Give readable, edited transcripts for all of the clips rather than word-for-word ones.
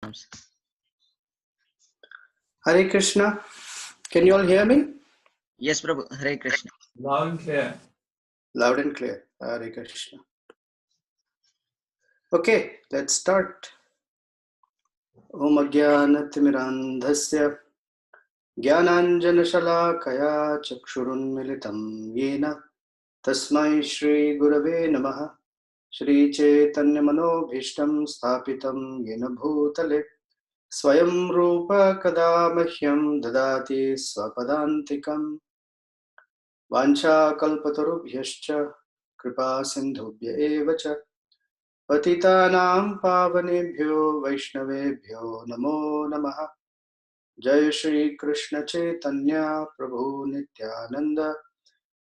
comes. Hare Krishna. Can you all hear me? Yes, Prabhu. Hare Krishna. Loud and clear. Loud and clear. Hare Krishna. Okay, let's start. Om Ajnanatirandhasya Jnananjanashalakaya Chakshurunmilitam Yena Tasmai Shri Gurave Namaha Shri Chaitanya Manobhishtam Sthapitam Yena Bhutale Swayam Rupa Kada Mahyam Dadati Swapadantikam Vancha Kalpatarubhyascha Kripa Sindhubhya Evacha Patitanam Pavanebhyo Vaishnavebhyo Namo Namaha Jai Shri Krishna Chaitanya Prabhu Nityananda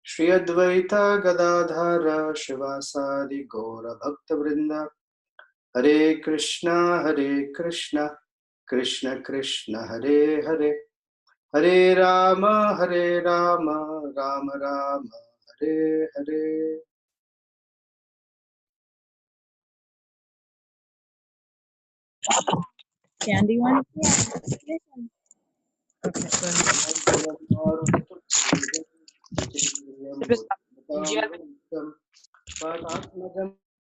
Shri Advaita Gadadhara Shivasadi Gaura Bhakta Vrinda Hare Krishna Krishna Krishna Hare Hare Hare Rama Rama Rama Hare Hare. Candy, you want to say? Okay,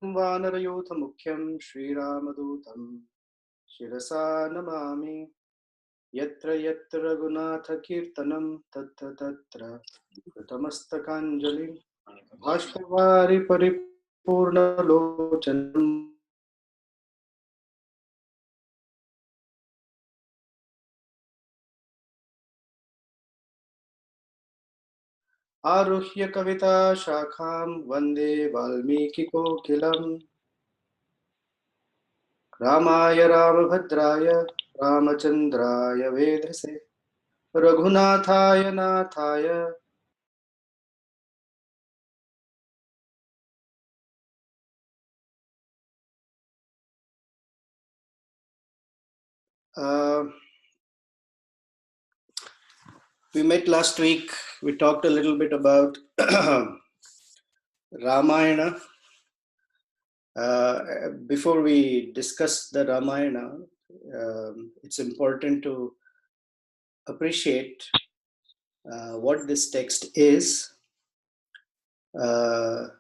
Vanarayuthamukyam Shri Ramadutam Shirasa Namami Yatra Yatra Raghunatha Kirtanam Tatra Tatra Kritamastakanjali Bhashtavari Paripurna Lochanam Aruhya Kavita Shakham Vande Valmiki Kokilam Ramaya Ramabhadraya Ramachandraya Vedase Raghunathaya Nathaya we met last week. We talked a little bit about Ramayana. Before we discuss the Ramayana, it's important to appreciate what this text is. And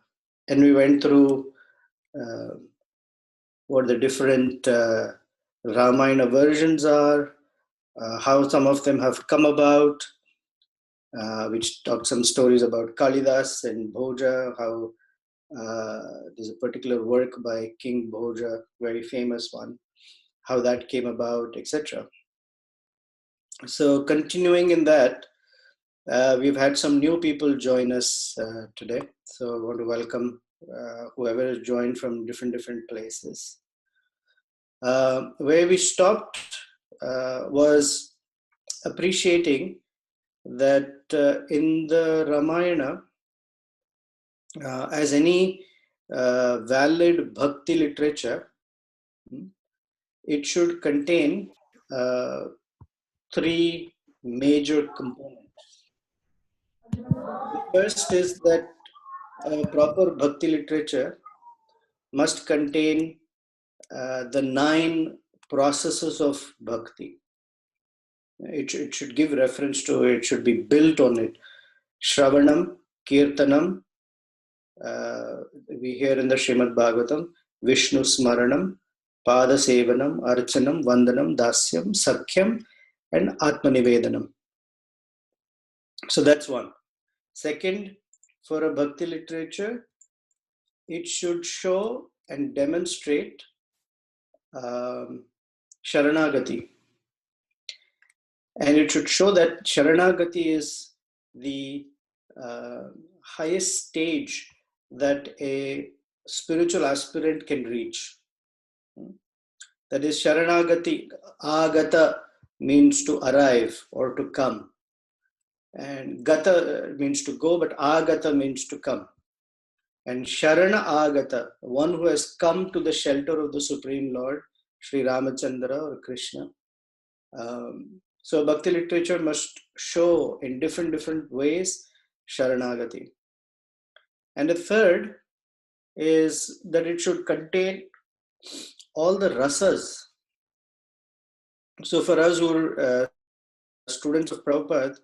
we went through what the different Ramayana versions are, how some of them have come about, which talked some stories about Kalidas and Bhoja, how there's a particular work by King Bhoja, very famous one, how that came about, etc. So continuing in that, we've had some new people join us today. So I want to welcome whoever has joined from different places. Where we stopped was appreciating that in the Ramayana, as any valid bhakti literature, it should contain three major components. The first is that proper bhakti literature must contain the 9 processes of bhakti. It should give reference to it, it should be built on it. Shravanam, Kirtanam, we hear in the Srimad Bhagavatam, Vishnu Smaranam, Pada Sevanam, Archanam, Vandanam, Dasyam, Sakhyam, and Atmanivedanam. So that's one. Second, for a bhakti literature, it should show and demonstrate Sharanagati. And it should show that Sharanagati is the highest stage that a spiritual aspirant can reach. That is, Sharanagati, Agata means to arrive or to come. And Gata means to go, but Agata means to come. And Sharana Agata, one who has come to the shelter of the Supreme Lord, Sri Ramachandra or Krishna. So Bhakti literature must show in different ways Sharanagati. And the third is that it should contain all the rasas So for us who are students of Prabhupada,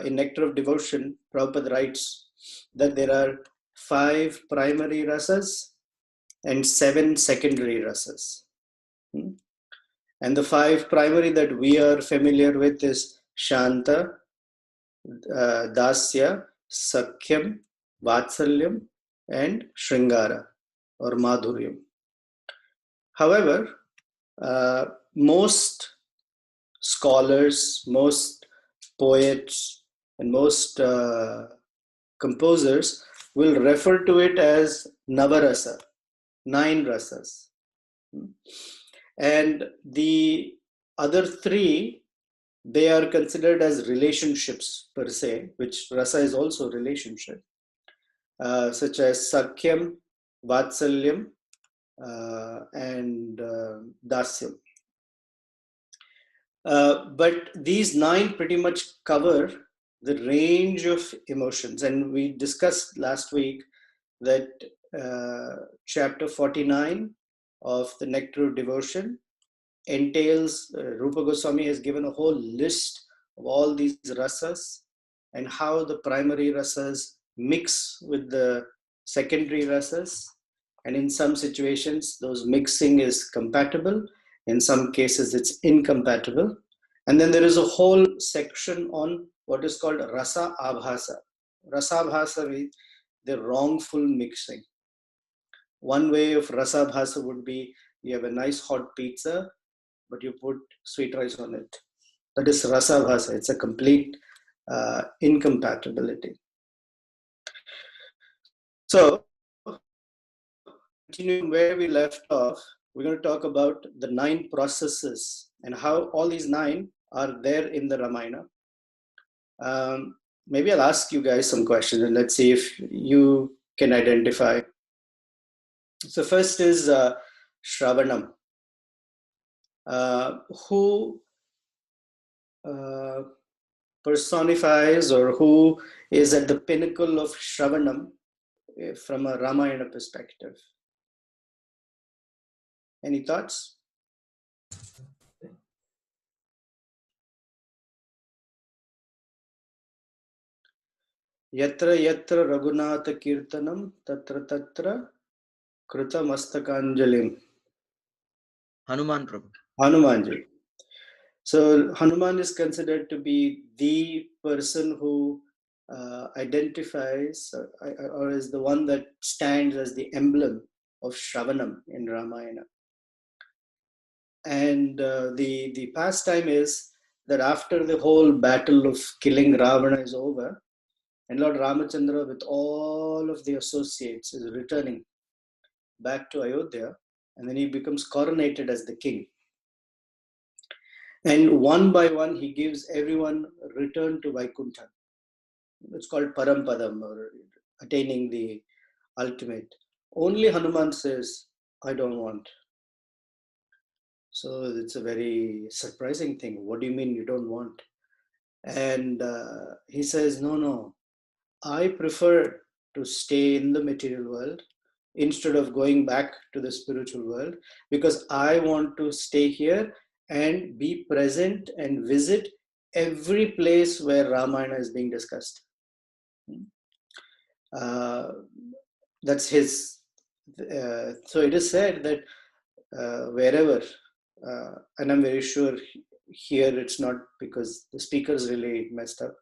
in Nectar of Devotion, Prabhupada writes that there are 5 primary rasas and 7 secondary rasas. And the 5 primary that we are familiar with is Shanta, Dasya, Sakhyam, Vatsalyam, and Shringara or Madhuryam. However, most scholars, most poets, and most composers will refer to it as Navarasa, 9 rasas. And the other 3, they are considered as relationships per se, which rasa is also relationship, such as Sakhyam, Vatsalyam, and Dasyam. But these 9 pretty much cover the range of emotions. And we discussed last week that chapter 49 of the Nectar of Devotion entails, Rupa Goswami has given a whole list of all these rasas and how the primary rasas mix with the secondary rasas. And in some situations, those mixing is compatible. In some cases, it's incompatible. And then there is a whole section on what is called rasa abhasa. Rasa abhasa means the wrongful mixing. One way of rasa abhasa would be you have a nice hot pizza, but you put sweet rice on it. That is rasa bhasa. It's a complete incompatibility. So, continuing where we left off, we're going to talk about the 9 processes and how all these 9 are there in the Ramayana. Maybe I'll ask you guys some questions and let's see if you can identify. So first is Shravanam. Who personifies or who is at the pinnacle of Shravanam from a Ramayana perspective? Any thoughts? Yatra yatra Raghunatha Kirtanam tatra tatra Krita Mastakanjalim. Hanuman Prabhu. Hanumanji. So Hanuman is considered to be the person who identifies or is the one that stands as the emblem of Shravanam in Ramayana. And the pastime is that after the whole battle of killing Ravana is over, and Lord Ramachandra with all of the associates is returning back to Ayodhya, and then he becomes coronated as the king. And one by one, he gives everyone return to Vaikuntha. It's called Parampadam, or attaining the ultimate. Only Hanuman says, I don't want. So it's a very surprising thing. What do you mean you don't want? And he says, no, I prefer to stay in the material world instead of going back to the spiritual world, because I want to stay here and be present and visit every place where Ramayana is being discussed. That's his. So it is said that wherever, and I'm very sure here it's not because the speakers really messed up,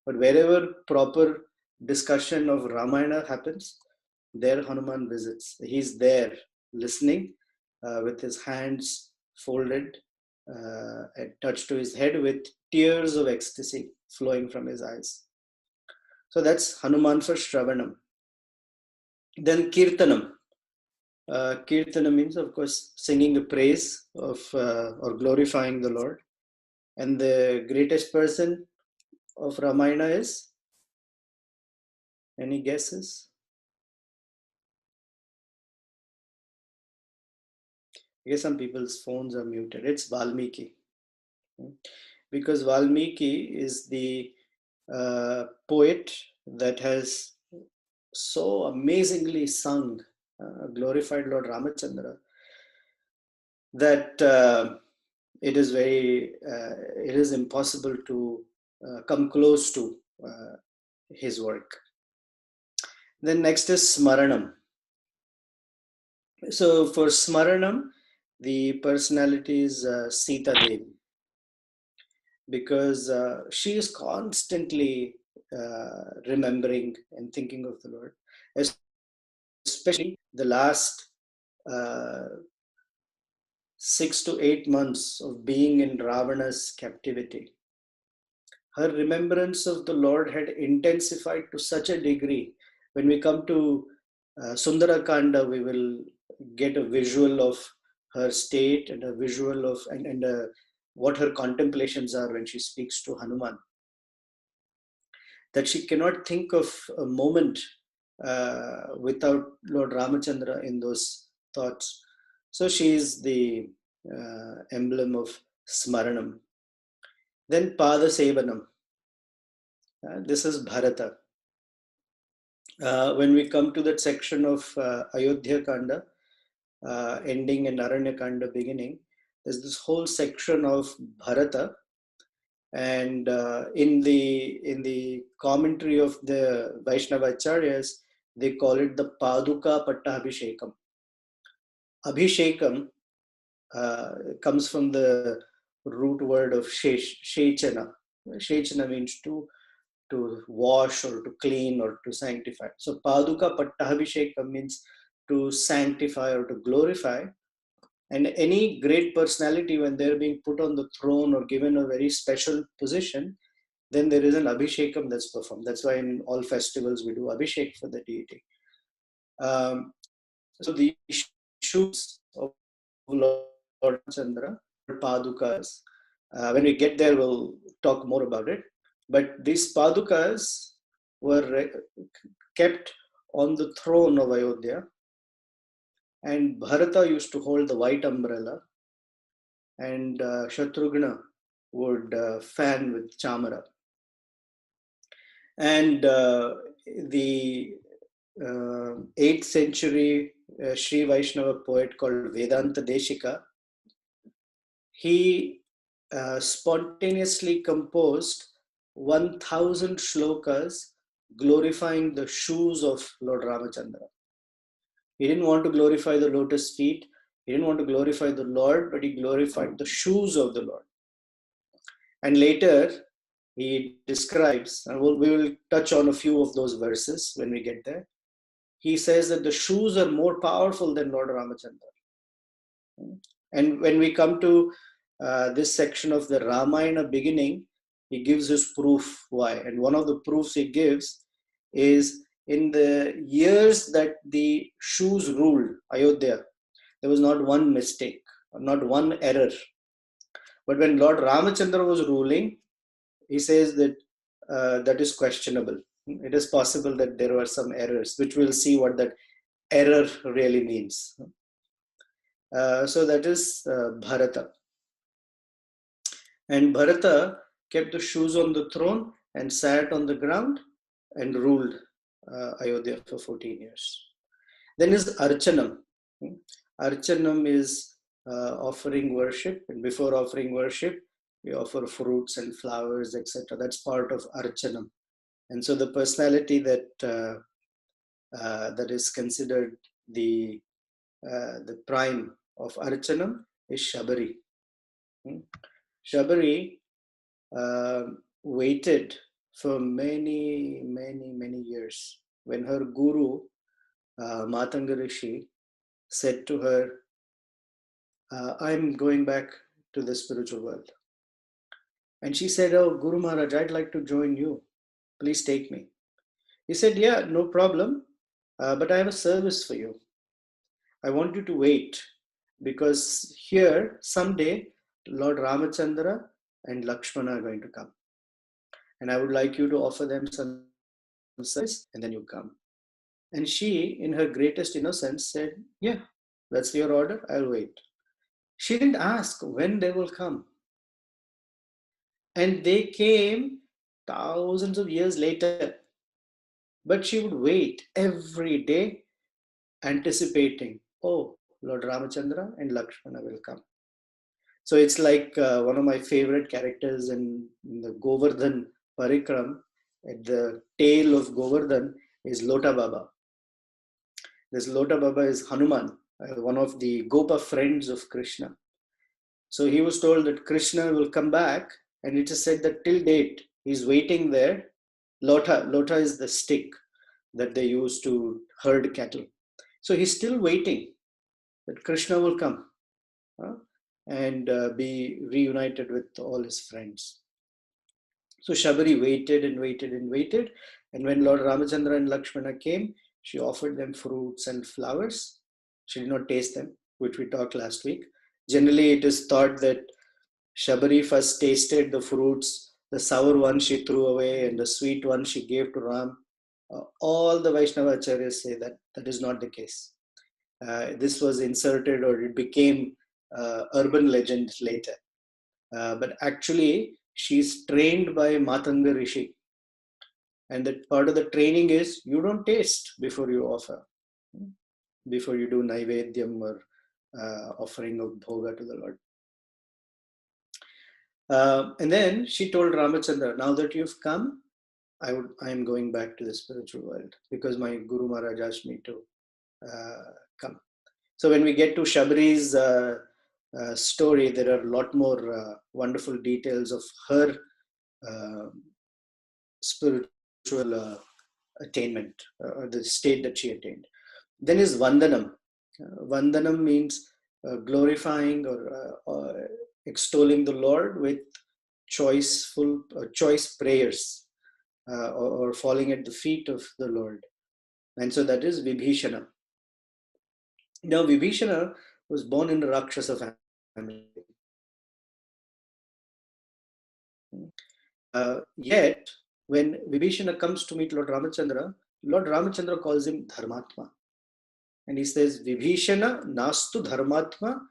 but wherever proper discussion of Ramayana happens, there Hanuman visits. He's there listening with his hands folded and touched to his head with tears of ecstasy flowing from his eyes. So that's Hanuman for Shravanam. Then Kirtanam. Kirtana means, of course, singing the praise of or glorifying the Lord. And the greatest person of Ramayana is? Any guesses? I guess some people's phones are muted. It's Valmiki. Because Valmiki is the poet that has so amazingly sung, glorified Lord Ramachandra, that it is impossible to come close to his work. Then next is Smaranam. So for Smaranam, the personality is Sita Devi, because she is constantly remembering and thinking of the Lord, especially the last uh, 6 to 8 months of being in Ravana's captivity. Her remembrance of the Lord had intensified to such a degree. When we come to Sundara Kanda, we will get a visual of her state and a visual of and what her contemplations are when she speaks to Hanuman. That she cannot think of a moment without Lord Ramachandra in those thoughts. So she is the emblem of Smaranam. Then Pada Sevanam. This is Bharata. When we come to that section of Ayodhya Kanda, ending in Aranya Kanda beginning, there's this whole section of Bharata, and in the commentary of the Vaishnava Acharyas, they call it the Paduka Pattabhishekam. Abhishekam comes from the root word of Shechana. Shechana means to wash or to clean or to sanctify. So Paduka Pattabhishekam means to sanctify or to glorify. And any great personality, when they're being put on the throne or given a very special position, then there is an Abhishekam that's performed. That's why in all festivals we do Abhishek for the deity. So the shoes of Lord Chandra, Padukas. When we get there, we'll talk more about it. But these Padukas were kept on the throne of Ayodhya, and Bharata used to hold the white umbrella, and Shatrughna would fan with Chamara. And the 8th century Sri Vaishnava poet called Vedanta Deshika, he spontaneously composed 1000 shlokas glorifying the shoes of Lord Ramachandra. He didn't want to glorify the lotus feet, he didn't want to glorify the Lord, but he glorified the shoes of the Lord. And later he describes, and we will touch on a few of those verses when we get there. He says that the shoes are more powerful than Lord Ramachandra. And when we come to this section of the Ramayana beginning, he gives his proof why. And one of the proofs he gives is in the years that the shoes ruled Ayodhya, there was not one mistake, not one error. But when Lord Ramachandra was ruling, he says that that is questionable. It is possible that there were some errors, which we'll see what that error really means. So that is Bharata. And Bharata kept the shoes on the throne and sat on the ground and ruled Ayodhya for 14 years. Then is Archanam. Archanam is offering worship, and before offering worship, we offer fruits and flowers, etc. That's part of Archanam. And so the personality that that is considered the prime of Archanam is Shabari. Shabari waited for many, many, many years when her guru, Matanga Rishi, said to her, I'm going back to the spiritual world. And she said, oh, Guru Maharaj, I'd like to join you. Please take me. He said, yeah, no problem, but I have a service for you. I want you to wait, because here someday Lord Ramachandra and Lakshmana are going to come. And I would like you to offer them some service, and then you come. And she, in her greatest innocence, said, yeah, that's your order, I'll wait. She didn't ask when they will come. And they came thousands of years later. But she would wait every day, anticipating, oh, Lord Ramachandra and Lakshmana will come. So it's like one of my favorite characters in the Govardhan Parikram. At the tail of Govardhan is Lota Baba. This Lota Baba is Hanuman, one of the Gopa friends of Krishna. So he was told that Krishna will come back, and it is said that till date he's waiting there. Lota is the stick that they use to herd cattle. So he's still waiting that Krishna will come and be reunited with all his friends. So Shabari waited and waited and waited. And when Lord Ramachandra and Lakshmana came, she offered them fruits and flowers. She did not taste them, which we talked last week. Generally, it is thought that Shabari first tasted the fruits, the sour one she threw away, and the sweet one she gave to Ram. All the Vaishnava acharyas say that that is not the case. This was inserted, or it became urban legend later. But actually, she's trained by Matanga Rishi. And that part of the training is you don't taste before you offer, before you do Naivedyam or offering of bhoga to the Lord. And then she told Ramachandra, now that you've come, I am going back to the spiritual world because my Guru Maharaj asked me to come. So when we get to Shabari's story, there are a lot more wonderful details of her spiritual attainment, or the state that she attained. Then is Vandanam. Vandanam means glorifying or extolling the Lord with choice prayers, or falling at the feet of the Lord. And so that is Vibhishana. Now Vibhishana was born in a Rakshasa family. Yet, when Vibhishana comes to meet Lord Ramachandra calls him Dharmatma. And he says, Vibhishana nastu Dharmatma,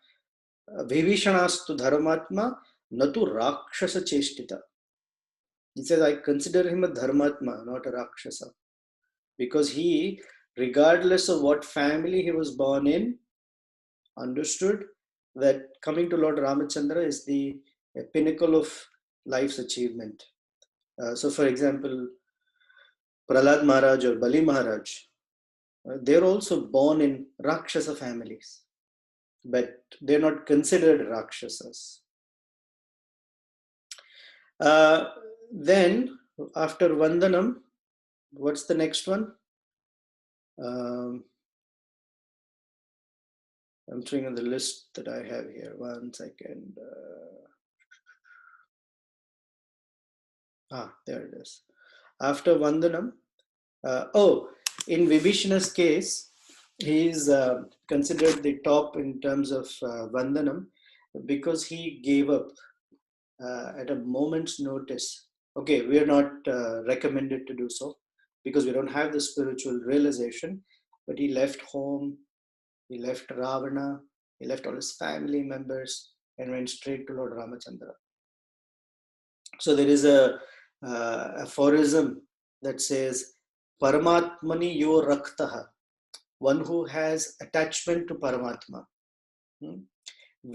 Vibhishanastu Dharmatma, natu Rakshasa Cheshtita. He says, I consider him a Dharmatma, not a Rakshasa. Because he, regardless of what family he was born in, understood that coming to Lord Ramachandra is the pinnacle of life's achievement. So, for example, Prahlad Maharaj or Bali Maharaj, they're also born in Rakshasa families, but they're not considered Rakshasas. Then, after Vandanam, what's the next one? I'm showing on the list that I have here. 1 second. There it is. After Vandanam, in Vibhishana's case, he is considered the top in terms of Vandanam because he gave up at a moment's notice. Okay, we are not recommended to do so because we don't have the spiritual realization, but he left home, he left Ravana, he left all his family members and went straight to Lord Ramachandra. So there is a aphorism that says, Paramatmani yo raktaha, one who has attachment to Paramatma.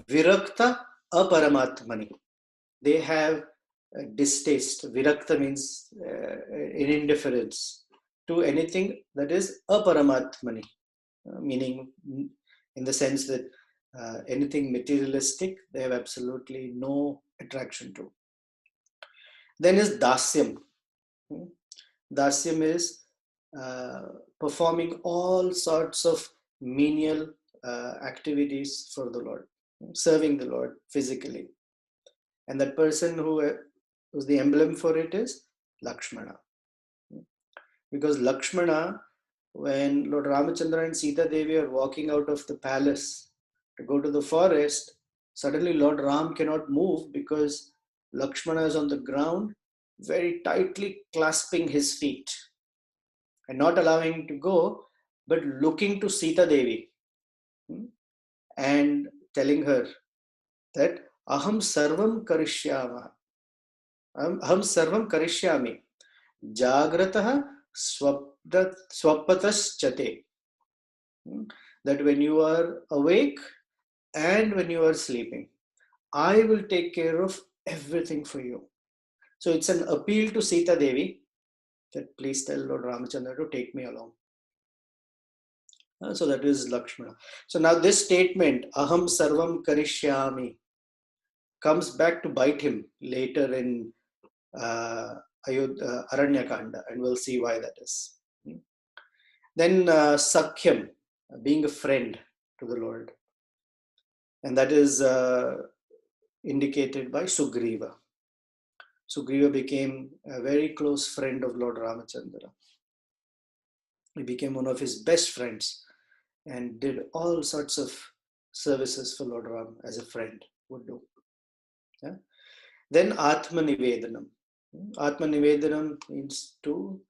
Virakta aparamatmani, they have distaste. Virakta means in indifference to anything that is aparamatmani, meaning in the sense that anything materialistic, they have absolutely no attraction to. Then is dasyam. Dasyam is performing all sorts of menial activities for the Lord, serving the Lord physically. And that person who's the emblem for it is Lakshmana. Because Lakshmana, when Lord Ramachandra and Sita Devi are walking out of the palace to go to the forest, suddenly Lord Ram cannot move because Lakshmana is on the ground, very tightly clasping his feet and not allowing him to go, but looking to Sita Devi and telling her that Aham sarvam karishyama. Aham sarvam karishyami. Jagratah swapatas chate. That when you are awake and when you are sleeping, I will take care of everything for you. So it's an appeal to Sita Devi that please tell Lord Ramachandra to take me along. So that is Lakshmana. So now this statement, Aham Sarvam Karishyami, comes back to bite him later in Aranya-Kanda, and we'll see why that is. Then Sakhyam, being a friend to the Lord. And that is indicated by Sugriva. Sugriva became a very close friend of Lord Ramachandra. He became one of his best friends and did all sorts of services for Lord Ram as a friend would do. Yeah? Then Atma Nivedanam. Atma Nivedanam means to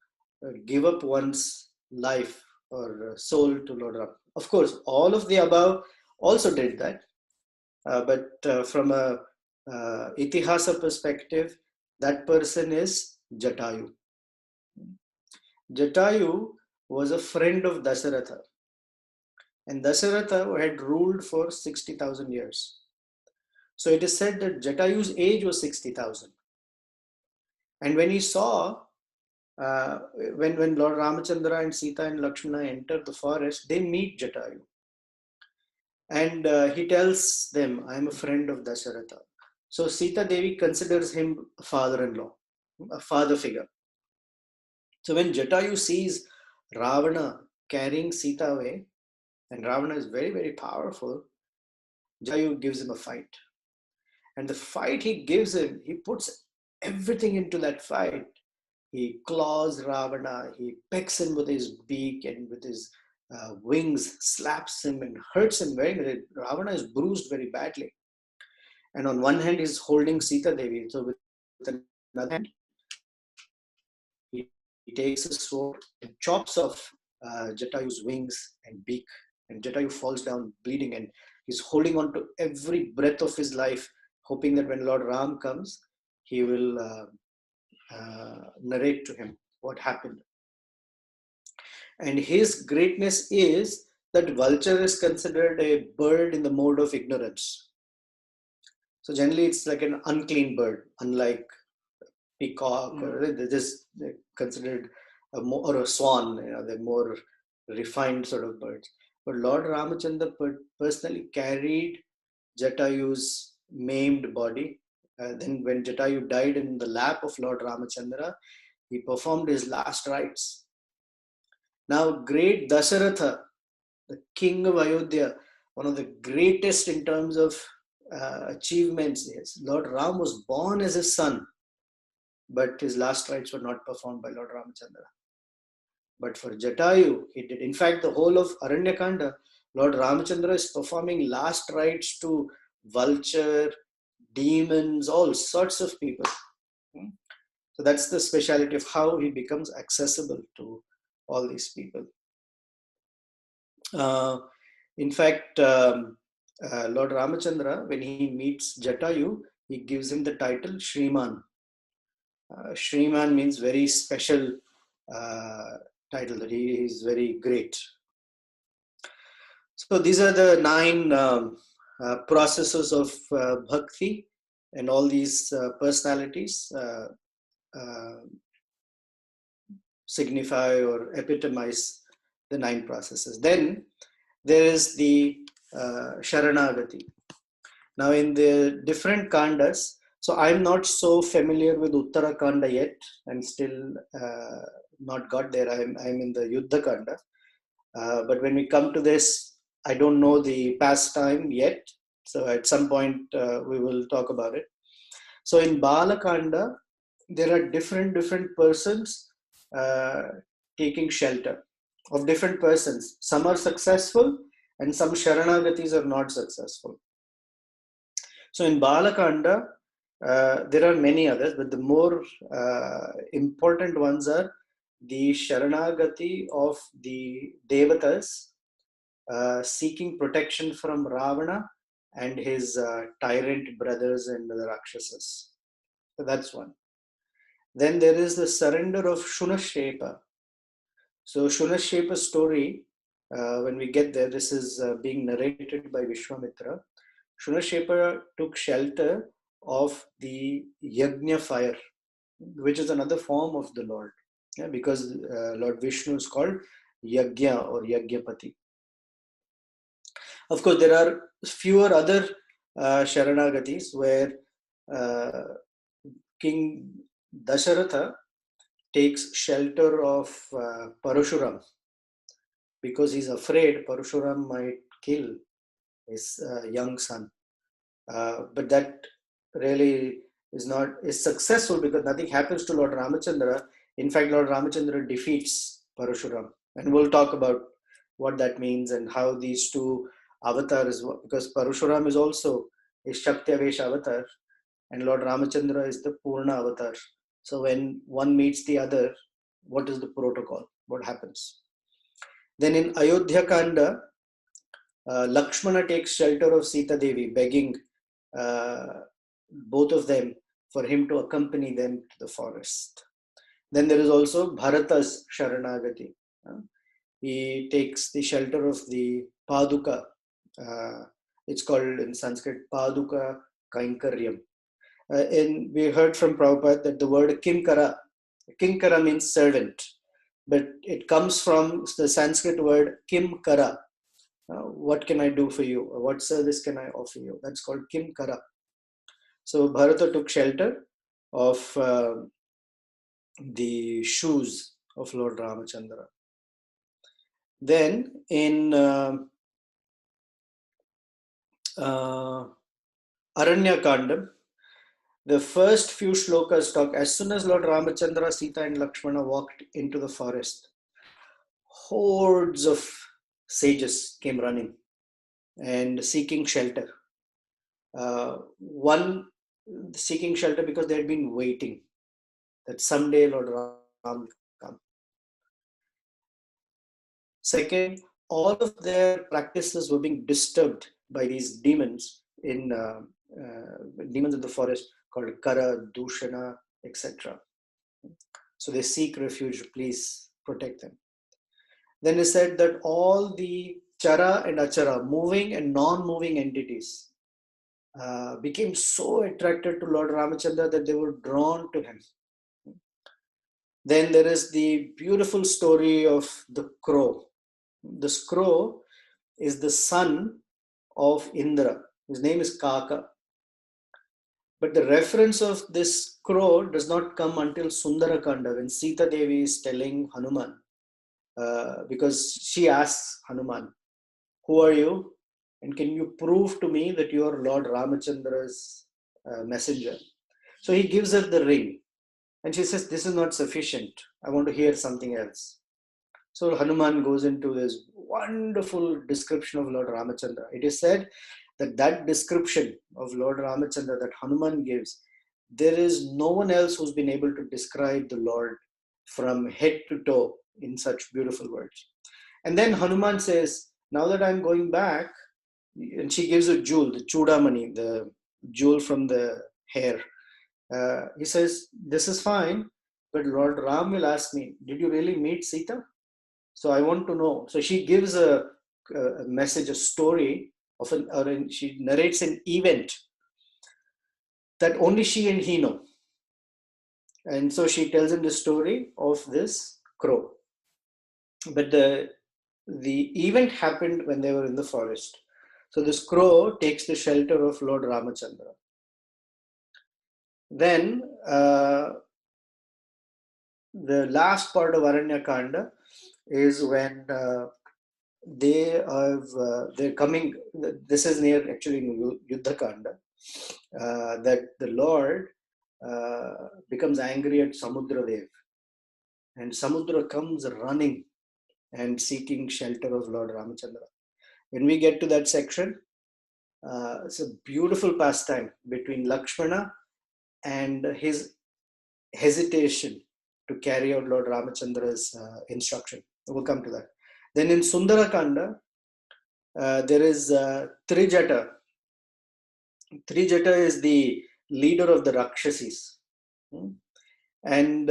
give up one's life or soul to Lord Ram. Of course, all of the above also did that. But from a Itihasa perspective, that person is Jatayu. Jatayu was a friend of Dasaratha. And Dasaratha had ruled for 60,000 years. So it is said that Jatayu's age was 60,000. And when he saw, when Lord Ramachandra and Sita and Lakshmana enter the forest, they meet Jatayu. And he tells them, I am a friend of Dasaratha. So Sita Devi considers him a father-in-law, a father figure. So when Jatayu sees Ravana carrying Sita away, and Ravana is very, very powerful, Jatayu gives him a fight. And the fight he gives him, he puts everything into that fight. He claws Ravana, he pecks him with his beak and with his wings, slaps him and hurts him very badly. Ravana is bruised very badly. And on one hand, he's holding Sita Devi. So with another hand, he takes a sword and chops off Jatayu's wings and beak. And Jatayu falls down bleeding, and he's holding on to every breath of his life, hoping that when Lord Ram comes, he will narrate to him what happened. And his greatness is that vulture is considered a bird in the mode of ignorance. So generally it's like an unclean bird, unlike peacock, or they're just considered or a swan, they're more refined sort of birds. But Lord Ramachandra personally carried Jatayu's maimed body. Then when Jatayu died in the lap of Lord Ramachandra, he performed his last rites. Now great Dasaratha, the king of Ayodhya, one of the greatest in terms of achievements is, Lord Ram was born as his son, but his last rites were not performed by Lord Ramachandra. But for Jatayu, he did. In fact, the whole of Aranya-Kanda, Lord Ramachandra is performing last rites to vulture, demons, all sorts of people. So that's the speciality of how he becomes accessible to all these people. In fact, Lord Ramachandra, when he meets Jatayu, he gives him the title Shriman. Shriman means very special title, that he is very great. So these are the 9 processes of Bhakti, and all these personalities signify or epitomize the 9 processes. Then there is the Sharanagati. Now in the different Kandas, so I'm not so familiar with Uttara Kanda yet. I'm still not got there. I'm in the Yuddha Kanda. But when we come to this, I don't know the past time yet. So at some point we will talk about it. So in Bala Kanda, there are different persons taking shelter of different persons. Some are successful and some Sharanagatis are not successful. So in Bala Kanda, there are many others, but the more important ones are the Sharanagati of the Devatas seeking protection from Ravana and his tyrant brothers and the Rakshasas. So that's one. Then there is the surrender of Shunashepa. So Shunashepa's story, when we get there, this is being narrated by Vishwamitra. Shunashepa took shelter of the Yajna fire, which is another form of the Lord, because Lord Vishnu is called Yajna or Yajnapati. Of course, there are fewer other Sharanagatis where King Dasharatha takes shelter of Parashuram because he's afraid Parashuram might kill his young son. But that really is successful because nothing happens to Lord Ramachandra. In fact, Lord Ramachandra defeats Parashuram. And we'll talk about what that means and how these two avatars, because Parashuram is also a Shakti-Avesh avatar and Lord Ramachandra is the Purna avatar. So when one meets the other, what is the protocol? What happens? Then in Ayodhya Kanda, Lakshmana takes shelter of Sita Devi, begging both of them for him to accompany them to the forest. Then there is also Bharata's Sharanagati. He takes the shelter of the Paduka. It's called in Sanskrit Paduka Kainkaryam. And we heard from Prabhupada that the word Kinkara means servant, but it comes from the Sanskrit word Kimkara. What can I do for you? What service can I offer you? That's called Kimkara. So Bharata took shelter of the shoes of Lord Ramachandra. Then in Aranya-Kandam, the first few shlokas talk, as soon as Lord Ramachandra, Sita and Lakshmana walked into the forest, hordes of sages came running and seeking shelter. One seeking shelter because they had been waiting that someday Lord Ram will come. Second, all of their practices were being disturbed by these demons demons of the forest called Kara, Dushana, etc. So they seek refuge. Please protect them. Then he said that all the Chara and Achara, moving and non-moving entities, became so attracted to Lord Ramachandra that they were drawn to him. Then there is the beautiful story of the crow. This crow is the son of Indra. His name is Kaka. But the reference of this crow does not come until Sundarakanda, when Sita Devi is telling Hanuman, because she asks Hanuman, who are you? And can you prove to me that you are Lord Ramachandra's messenger? So he gives her the ring. And she says, this is not sufficient. I want to hear something else. So Hanuman goes into this wonderful description of Lord Ramachandra. It is said that description of Lord Ramachandra that Hanuman gives, there is no one else who's been able to describe the Lord from head to toe in such beautiful words. And then Hanuman says, now that I'm going back, and she gives a jewel, the Chudamani, the jewel from the hair. He says, this is fine, but Lord Ram will ask me, did you really meet Sita? So I want to know. So she gives a message, a story of she narrates an event that only she and he know. And so she tells him the story of this crow. But the event happened when they were in the forest. So this crow takes the shelter of Lord Ramachandra. Then the last part of Aranya Kanda is when they're coming. This is near actually in Yuddha Kanda, that the Lord becomes angry at Samudradev, and Samudra comes running and seeking shelter of Lord Ramachandra. When we get to that section, it's a beautiful pastime between Lakshmana and his hesitation to carry out Lord Ramachandra's instruction. We'll come to that. Then in Sundarakanda, there is Trijata. Trijata is the leader of the Rakshasis. And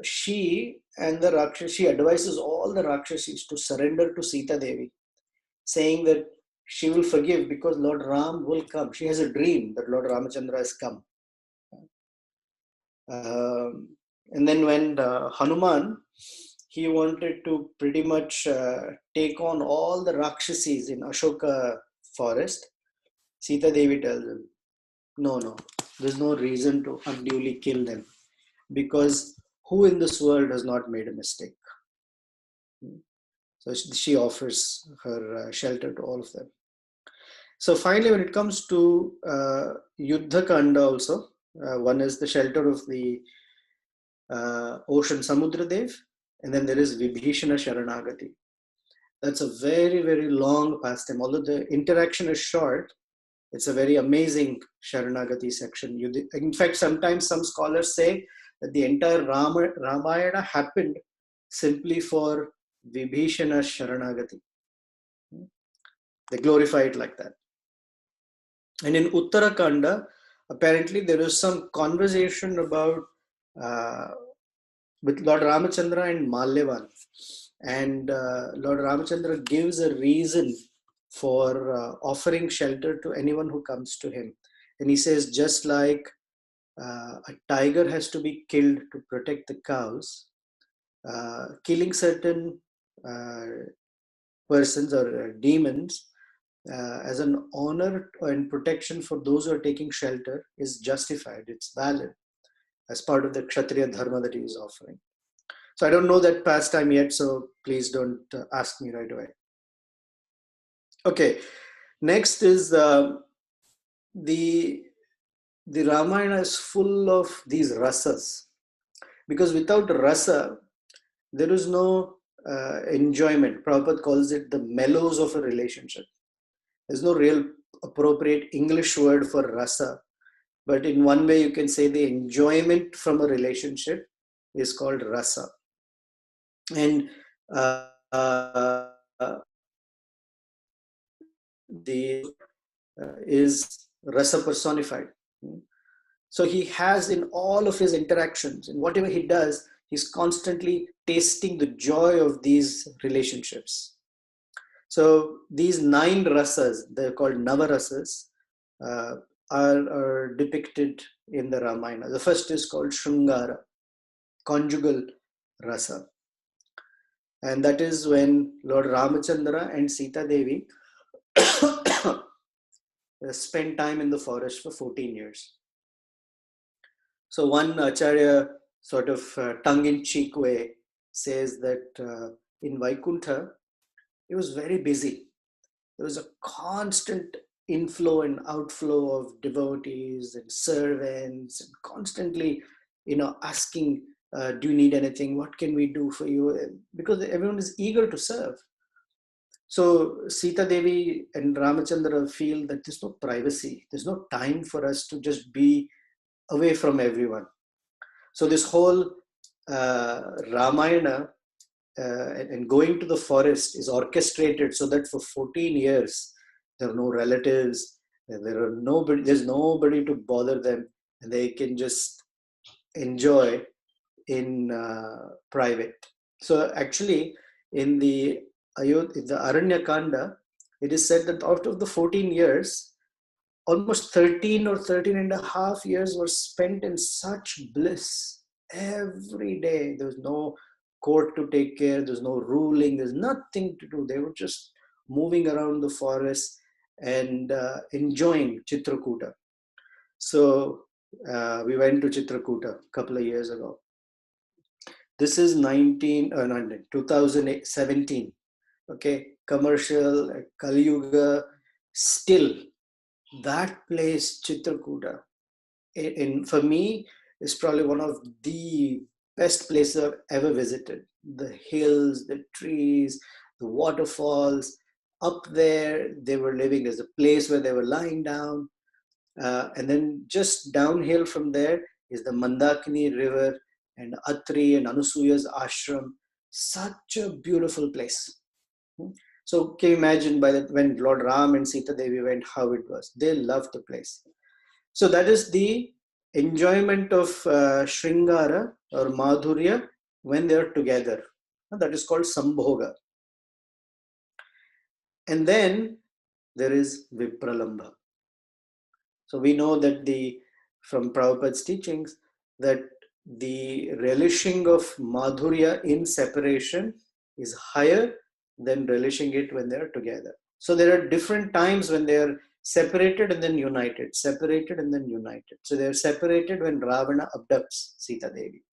she advises all the Rakshasis to surrender to Sita Devi, saying that she will forgive because Lord Ram will come. She has a dream that Lord Ramachandra has come. And then when Hanuman, he wanted to pretty much take on all the Rakshasis in Ashoka forest, Sita Devi tells him, no, there's no reason to unduly kill them, because who in this world has not made a mistake? So she offers her shelter to all of them. So finally, when it comes to Yuddha Kanda also, one is the shelter of the ocean Samudra Dev, and then there is Vibhishana Sharanagati. That's a very, very long pastime. Although the interaction is short, it's a very amazing Sharanagati section. In fact, sometimes some scholars say that the entire Ramayana happened simply for Vibhishana Sharanagati. They glorify it like that. And in Uttarakanda, apparently there is some conversation about with Lord Ramachandra and Malyavan. And Lord Ramachandra gives a reason for offering shelter to anyone who comes to him. And he says, just like a tiger has to be killed to protect the cows, killing certain persons or demons as an honor and protection for those who are taking shelter is justified, it's valid, as part of the Kshatriya Dharma that he is offering. So I don't know that pastime yet, so please don't ask me right away. Okay, next is the Ramayana is full of these rasas, because without rasa, there is no enjoyment. Prabhupada calls it the mellows of a relationship. There's no real appropriate English word for rasa, but in one way you can say the enjoyment from a relationship is called rasa. And is rasa personified. So he has, in all of his interactions, in whatever he does, he's constantly tasting the joy of these relationships. So these 9 rasas, they're called Navarasas, are depicted in the Ramayana. The first is called Shrungara, conjugal rasa. And that is when Lord Ramachandra and Sita Devi spent time in the forest for 14 years. So one Acharya, sort of tongue-in-cheek way, says that in Vaikuntha, it was very busy. There was a constant inflow and outflow of devotees and servants, and constantly, asking, do you need anything? What can we do for you? Because everyone is eager to serve. So Sita Devi and Ramachandra feel that there's no privacy. There's no time for us to just be away from everyone. So this whole Ramayana and going to the forest is orchestrated so that for 14 years, there are no relatives, there's nobody to bother them, and they can just enjoy in private. So actually, in the Aranya-Kanda, it is said that out of the 14 years, almost 13 or 13 and a half years were spent in such bliss. Every day, there was no court to take care, there's no ruling, there's nothing to do. They were just moving around the forest and enjoying Chitrakuta. So we went to Chitrakuta a couple of years ago. This is 2017. Okay, commercial, Kali Yuga, still that place, Chitrakuta, for me, is probably one of the best places I've ever visited. The hills, the trees, the waterfalls. Up there, they were living. There's a place where they were lying down. And then just downhill from there is the Mandakini River and Atri and Anusuya's ashram. Such a beautiful place. So can you imagine when Lord Ram and Sita Devi went, how it was? They loved the place. So that is the enjoyment of Shringara or Madhurya when they are together. That is called Sambhoga. And then there is Vipralambha. So we know that from Prabhupada's teachings, that the relishing of Madhurya in separation is higher than relishing it when they are together. So there are different times when they are separated and then united, separated and then united. So they are separated when Ravana abducts Sita Devi.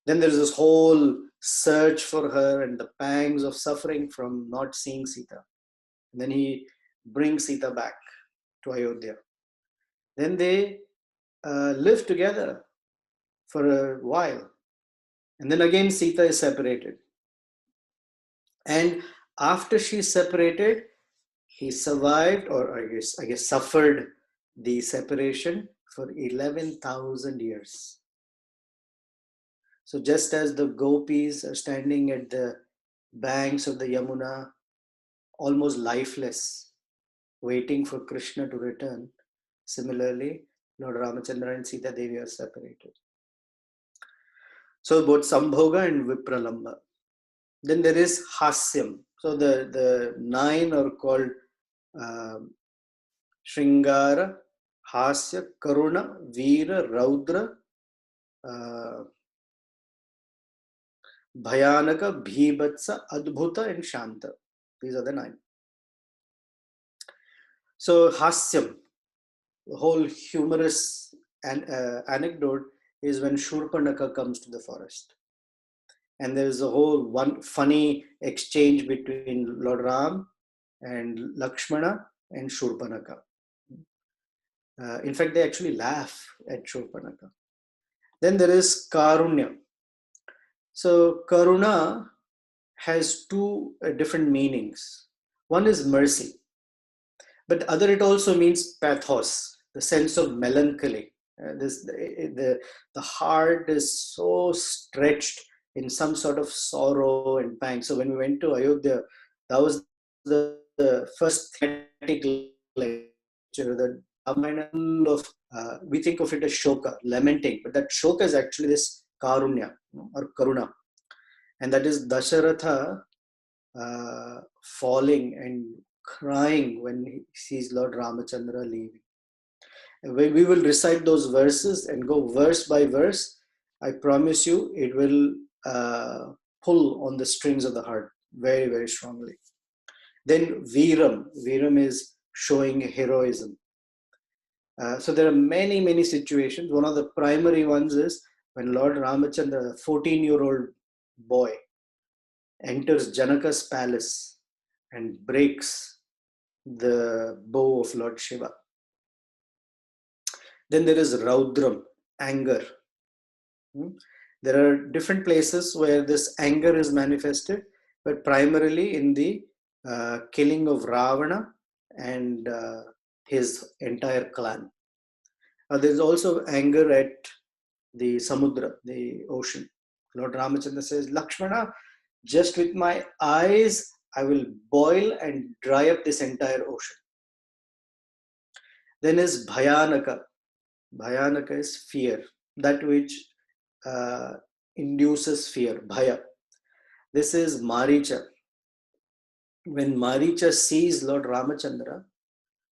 Then there's this whole search for her and the pangs of suffering from not seeing Sita. And then he brings Sita back to Ayodhya. Then they live together for a while. And then again Sita is separated. And after she's separated, he survived, or I guess suffered the separation for 11,000 years. So just as the gopis are standing at the banks of the Yamuna, almost lifeless, waiting for Krishna to return, similarly, Lord Ramachandra and Sita Devi are separated. So both Sambhoga and Vipralambha. Then there is Hasyam. So the 9 are called Shringara, Hasya, Karuna, Veera, Raudra, Bhayanaka, Bhibhatsa, Adbhuta, and Shanta. These are the 9. So Hasyam, the whole humorous anecdote is when Shurpanaka comes to the forest. And there is a whole one funny exchange between Lord Ram and Lakshmana and Shurpanaka. In fact, they actually laugh at Shurpanaka. Then there is Karunya. So Karuna has 2 different meanings. One is mercy, but the other, it also means pathos, the sense of melancholy. The heart is so stretched in some sort of sorrow and pang. So when we went to Ayodhya, that was the first thematic lecture, that Ramayana of, we think of it as shoka, lamenting, but that shoka is actually this karunya or karuna. And that is Dasharatha falling and crying when he sees Lord Ramachandra leaving. And when we will recite those verses and go verse by verse, I promise you it will pull on the strings of the heart very, very strongly. Then Veeram. Veeram is showing heroism. So there are many, many situations. One of the primary ones is when Lord Ramachandra, a 14-year-old boy, enters Janaka's palace and breaks the bow of Lord Shiva. Then there is Raudram, anger. There are different places where this anger is manifested, but primarily in the killing of Ravana and his entire clan. There is also anger at the Samudra, the ocean. Lord Ramachandra says, Lakshmana, just with my eyes, I will boil and dry up this entire ocean. Then is Bhayanaka. Bhayanaka is fear, that which induces fear, Bhaya. This is Maricha. When Maricha sees Lord Ramachandra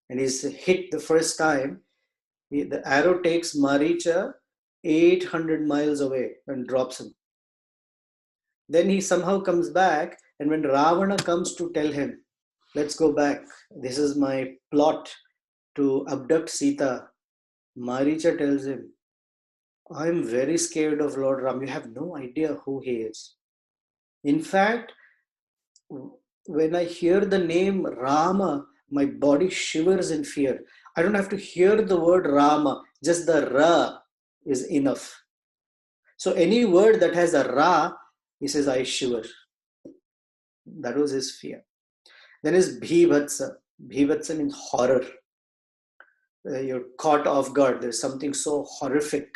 and is hit the first time, the arrow takes Maricha 800 miles away and drops him. Then he somehow comes back, and when Ravana comes to tell him, let's go back, this is my plot to abduct Sita, Maricha tells him, I'm very scared of Lord Ram. You have no idea who he is. In fact, when I hear the name Rama, my body shivers in fear. I don't have to hear the word Rama, just the Ra is enough. So any word that has a Ra, he says, I shiver. That was his fear. Then is Bhibhatsa. Bhibhatsa means horror. You're caught off guard. There's something so horrific.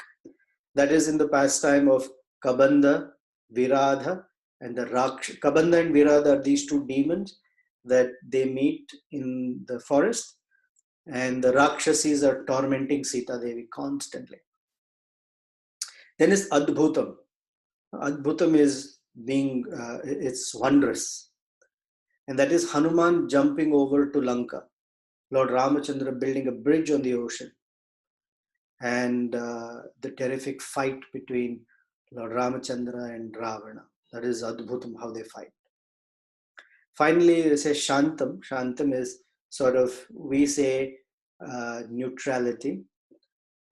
That is in the pastime of Kabanda, Viradha, and the Raksha. Kabanda and Viradha are these 2 demons that they meet in the forest, and the Rakshasis are tormenting Sita Devi constantly. Then is Adbhutam. Adbhutam is being, it's wondrous. and that is Hanuman jumping over to Lanka, Lord Ramachandra building a bridge on the ocean, and the terrific fight between Lord Ramachandra and Ravana. That is Adbhutam, how they fight. Finally, they say Shantam. Shantam is sort of, we say, neutrality.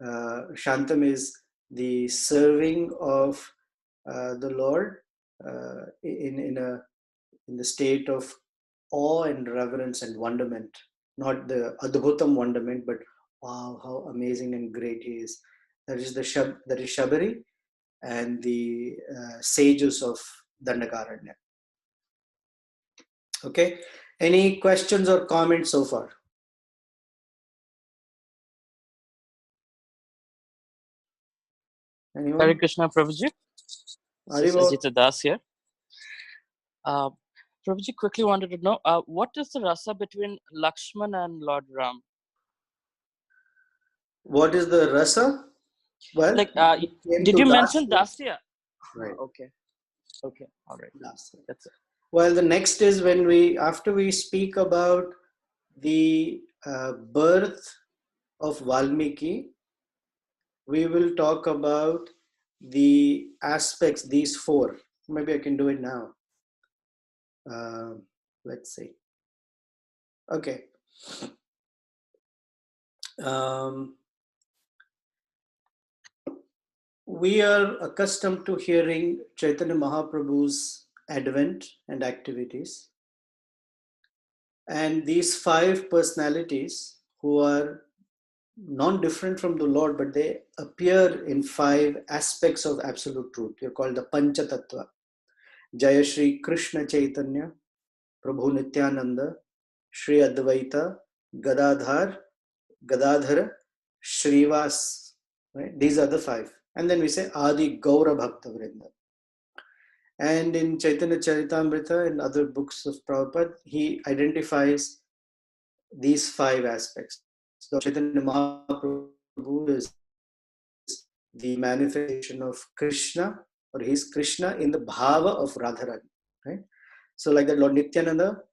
Shantam is the serving of the Lord in the state of awe and reverence and wonderment. Not the Adbhutam wonderment, but wow, how amazing and great he is. That is Shabari and the sages of Dandakaranya. Okay, any questions or comments so far? Anyone? Hare Krishna, Prabhuji. This is Ajita Das here. Prabhuji, quickly wanted to know, what is the rasa between Lakshman and Lord Ram? What is the rasa? Well, like, did you mention Dasya? Right. Okay. Okay. All right. Dasya. That's it. Well, the next is when after we speak about the birth of Valmiki, we will talk about the aspects, these four. Maybe I can do it now. Let's see. Okay. We are accustomed to hearing Chaitanya Mahaprabhu's advent and activities. And these five personalities who are non-different from the Lord, but they appear in five aspects of absolute truth. They're called the Pancha Tattva. Jaya Shri Krishna Chaitanya, Prabhu Nityananda, Shri Advaita, Gadadhara, Shrivas. Right? These are the five. And then we say Adi Gaura Bhakta Vrinda. And in Chaitanya Charitamrita and other books of Prabhupada, he identifies these five aspects. So Chaitanya Mahaprabhu is the manifestation of Krishna, or he is Krishna in the bhava of Radharani. Right? So like that, Lord Nityananda,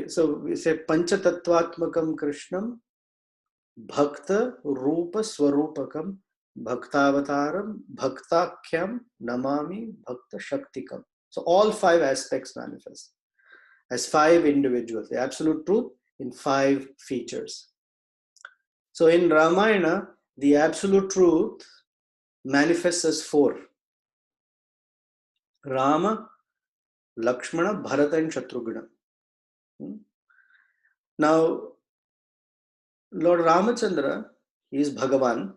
so we say Pancha Tattvatmakam Krishnam, Bhakta Rupa Swarupakam, Bhaktavataram, Bhaktakhyam, Namami, Bhakta Shaktikam. So all five aspects manifest as five individuals, the absolute truth in five features. So in Ramayana, the absolute truth manifests as four: Rama, Lakshmana, Bharata, and Shatrughna. Now, Lord Ramachandra, he is Bhagavan,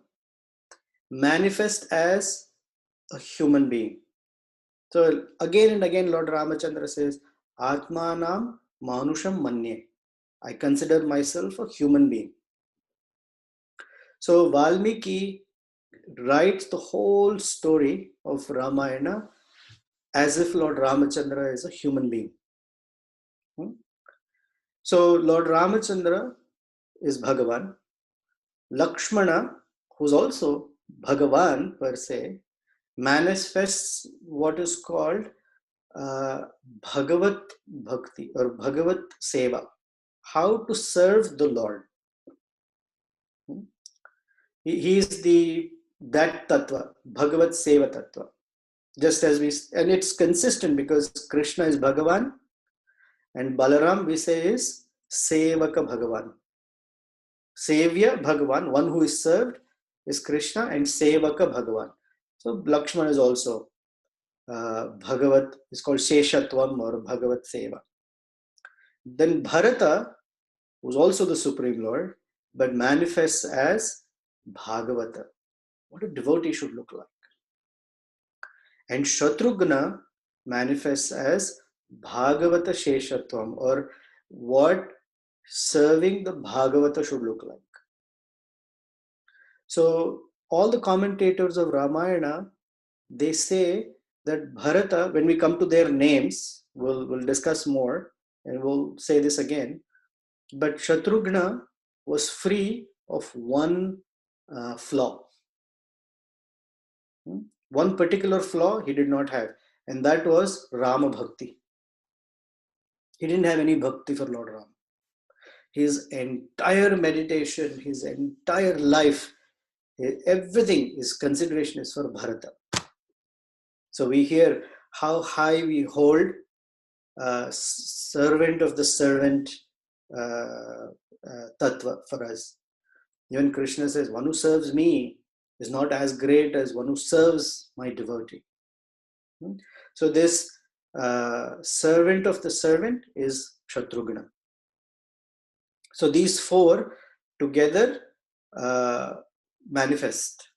manifest as a human being. So again and again, Lord Ramachandra says, Atmanam Manusham Manye. I consider myself a human being. So Valmiki writes the whole story of Ramayana as if Lord Ramachandra is a human being. So Lord Ramachandra is Bhagavan. Lakshmana, who's also Bhagavan per se, manifests what is called Bhagavat Bhakti or Bhagavat Seva. How to serve the Lord. He is that tattva, Bhagavat Seva tattva. Just as and it's consistent because Krishna is Bhagavan and Balaram we say is Sevaka Bhagavan. Sevya Bhagavan, one who is served, is Krishna, and Sevaka Bhagavan. So Lakshman is also Bhagavat, is called Sheshatvam or Bhagavat Seva. Then Bharata, who's also the Supreme Lord, but manifests as Bhagavata. What a devotee should look like. And Shatrughna manifests as Bhagavata Sheshatvam, or what serving the Bhagavata should look like. So all the commentators of Ramayana, they say that Bharata, when we come to their names, we'll discuss more and we'll say this again, but Shatrughna was free of one flaw. One particular flaw he did not have, and that was Rama Bhakti. He didn't have any bhakti for Lord Ram. His entire meditation, his entire life, everything, his consideration is for Bharata. So we hear how high we hold servant of the servant tattva for us. Even Krishna says, one who serves me is not as great as one who serves my devotee. So this servant of the servant is Shatrugna. So these four together manifest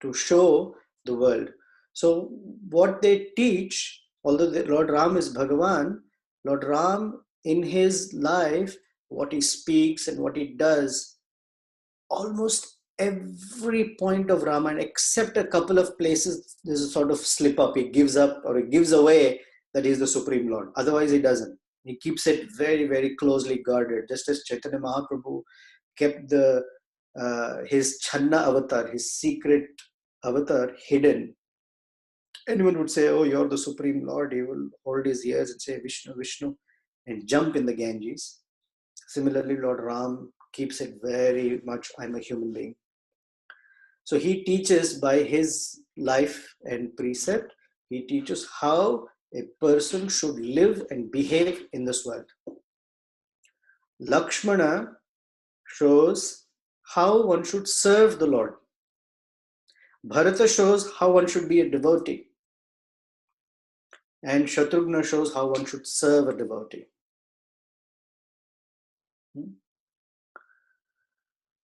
to show the world. So what they teach, although Lord Ram is Bhagavan, Lord Ram in his life, what he speaks and what he does, almost every point of Ramayana, except a couple of places, there's a sort of slip up. He gives up or he gives away that he is the Supreme Lord. Otherwise, he doesn't. He keeps it very, very closely guarded. Just as Chaitanya Mahaprabhu kept his Channa avatar, his secret avatar, hidden. Anyone would say, oh, you're the Supreme Lord. He will hold his ears and say, Vishnu, Vishnu, and jump in the Ganges. Similarly, Lord Ram keeps it very much, I'm a human being. So he teaches by his life and precept, he teaches how a person should live and behave in this world. Lakshmana shows how one should serve the Lord. Bharata shows how one should be a devotee. And Shatrughna shows how one should serve a devotee.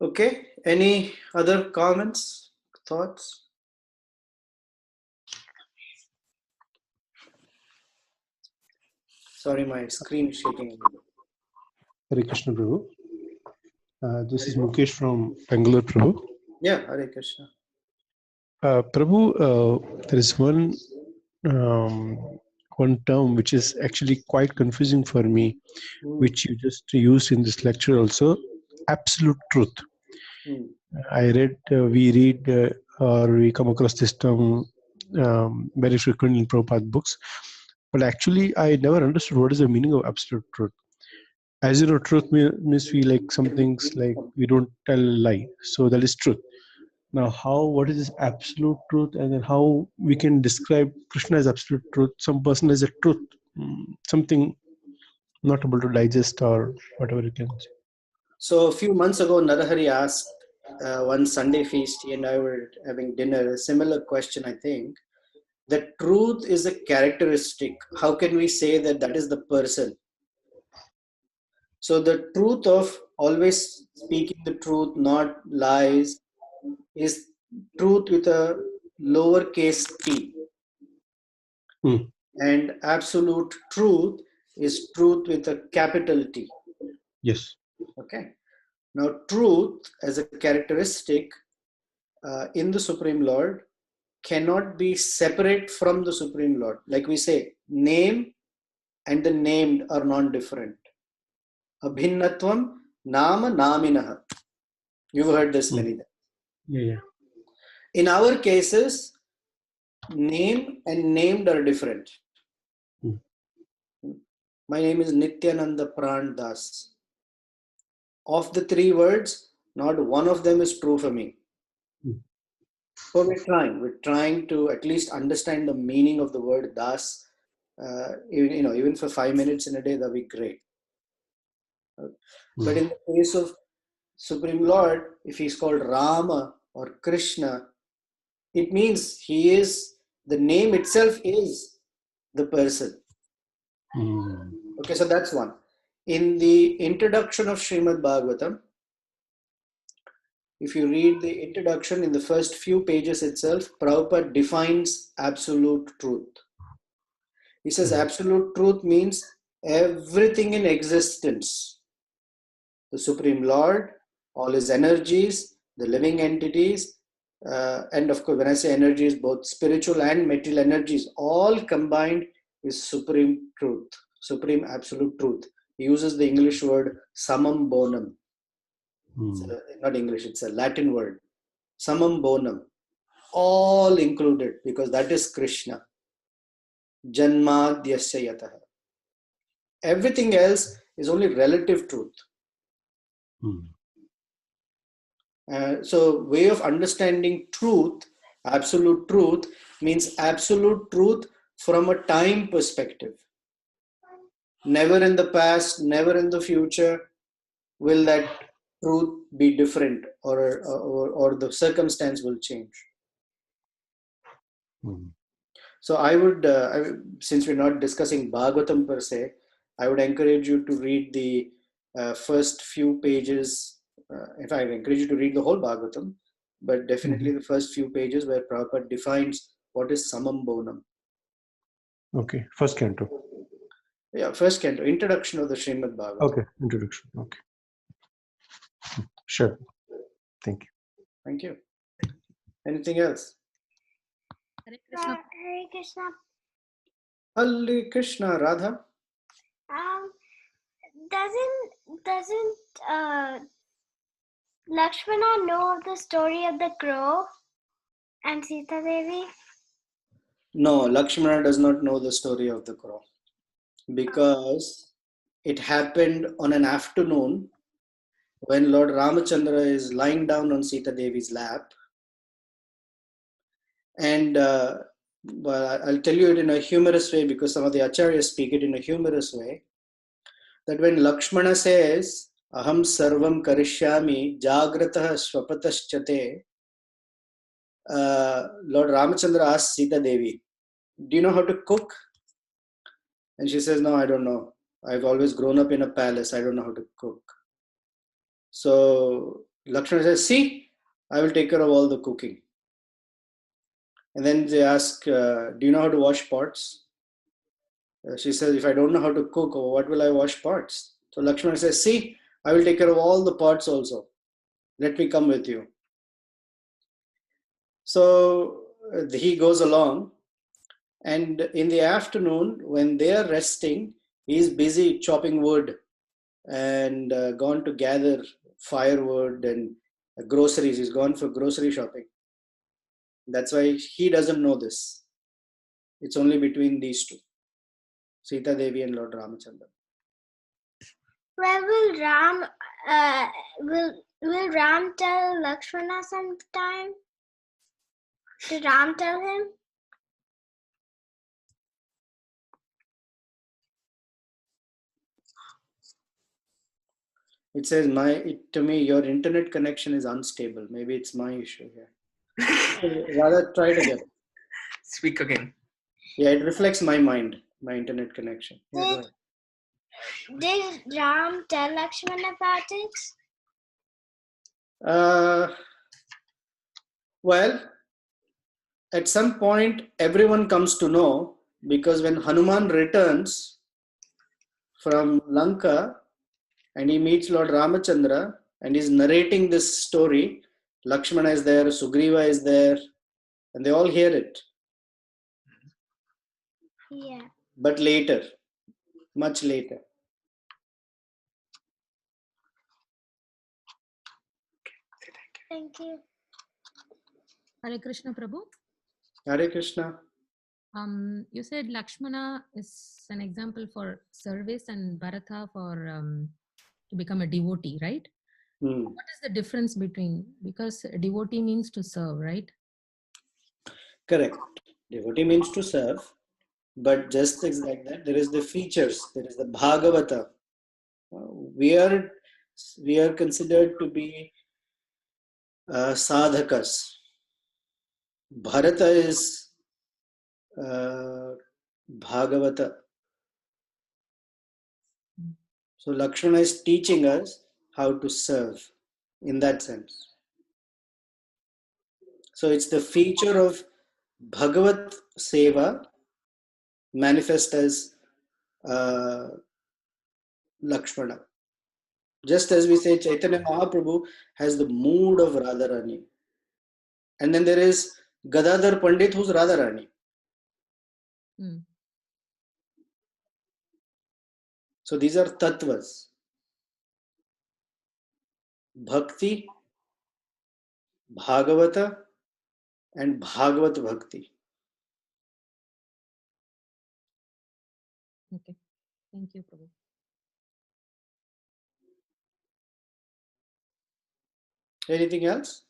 Okay, any other comments, thoughts? Sorry, my screen is shaking. Hare Krishna Prabhu. This is Mukesh from Bangalore, Prabhu. Yeah, Hare Krishna. Prabhu, there is one term which is actually quite confusing for me, which you just used in this lecture also, absolute truth. We read or we come across this term very frequently in Prabhupada books, but actually I never understood what is the meaning of absolute truth. As you know, truth means we like some things like we don't tell a lie, so that is truth. Now, what is this absolute truth, and then how we can describe Krishna as absolute truth, some person as a truth, something not able to digest or whatever you can say. So a few months ago, Narahari asked one Sunday feast, he and I were having dinner, a similar question, I think, that truth is a characteristic. How can we say that that is the person? So the truth of always speaking the truth, not lies, is truth with a lowercase t. And absolute truth is truth with a capital T. Yes. Okay. Now, truth as a characteristic in the Supreme Lord cannot be separate from the Supreme Lord. Like we say, name and the named are non-different. Abhinnatvam nama naminaha. You've heard this many times. Yeah. In our cases, name and named are different. My name is Nityananda Pran Das. Of the three words, not one of them is true for me. So we're trying to at least understand the meaning of the word Das. Even for 5 minutes in a day, that'd be great. But in the case of Supreme Lord, if he's called Rama or Krishna, it means he is, the name itself is the person. Okay, so that's one. In the introduction of Srimad Bhagavatam, if you read the introduction in the first few pages itself, Prabhupada defines absolute truth. He says absolute truth means everything in existence. The Supreme Lord, all his energies, the living entities, and of course, when I say energies, both spiritual and material energies, all combined is supreme truth, supreme absolute truth. He uses the English word samam bonum. Not English, it's a Latin word. Samam bonum. All included, because that is Krishna. Janmadyasya yataha. Everything else is only relative truth. So way of understanding truth, absolute truth, means absolute truth from a time perspective. Never in the past, never in the future will that truth be different, or the circumstance will change. So I would, since we're not discussing Bhagavatam per se, I would encourage you to read the first few pages. In fact, I encourage you to read the whole Bhagavatam, but definitely the first few pages where Prabhupada defines what is samam bonam. Okay, first canto. Yeah, first canto, introduction of the Srimad Bhagavatam. Okay, introduction. Okay. Sure. Thank you. Thank you. Anything else? Hare Krishna. Hare Krishna. Hare Krishna, Radha. Doesn't Lakshmana know of the story of the crow and Sita Devi? No, Lakshmana does not know the story of the crow because it happened on an afternoon when Lord Ramachandra is lying down on Sita Devi's lap. And well, I'll tell you it in a humorous way because some of the acharyas speak it in a humorous way. That when Lakshmana says, Aham sarvam karishyami jagratah swapataschate, Lord Ramachandra asks Sita Devi, do you know how to cook? And she says, no, I don't know. I've always grown up in a palace. I don't know how to cook. So Lakshmana says, see, I will take care of all the cooking. And then they ask, do you know how to wash pots? She says, if I don't know how to cook, what will I wash pots? So Lakshmana says, see, I will take care of all the pots also. Let me come with you. So he goes along. And in the afternoon, when they are resting, he's busy chopping wood and gone to gather firewood and groceries. He's gone for grocery shopping. That's why he doesn't know this. It's only between these two, Sita Devi and Lord Ramachandra. Where will Ram tell Lakshmana sometime? Did Ram tell him? It says, to me, your internet connection is unstable. Maybe it's my issue here. Rather, try it again. Speak again. Yeah, it reflects my mind, my internet connection. Yeah, Did Ram tell Lakshmana about it? Well, at some point, everyone comes to know, because when Hanuman returns from Lanka and he meets Lord Ramachandra and he's narrating this story, Lakshmana is there, Sugriva is there, and they all hear it. Yeah. But later, much later. Thank you. Hare Krishna Prabhu. Hare Krishna. You said Lakshmana is an example for service and Bharata for to become a devotee, right? What is the difference between, because devotee means to serve, right? Correct. Devotee means to serve, but just like that, there is the features. There is the Bhagavata. We are considered to be sadhakas. Bharata is Bhagavata. So Lakshmana is teaching us how to serve in that sense. So it's the feature of Bhagavat Seva manifest as Lakshmana. Just as we say Chaitanya Mahaprabhu has the mood of Radharani. And then there is Gadadhar Pandit who's Radharani. So these are tattvas. Bhakti, Bhagavata, and Bhagavat Bhakti. Okay. Thank you, Prabhu. Anything else?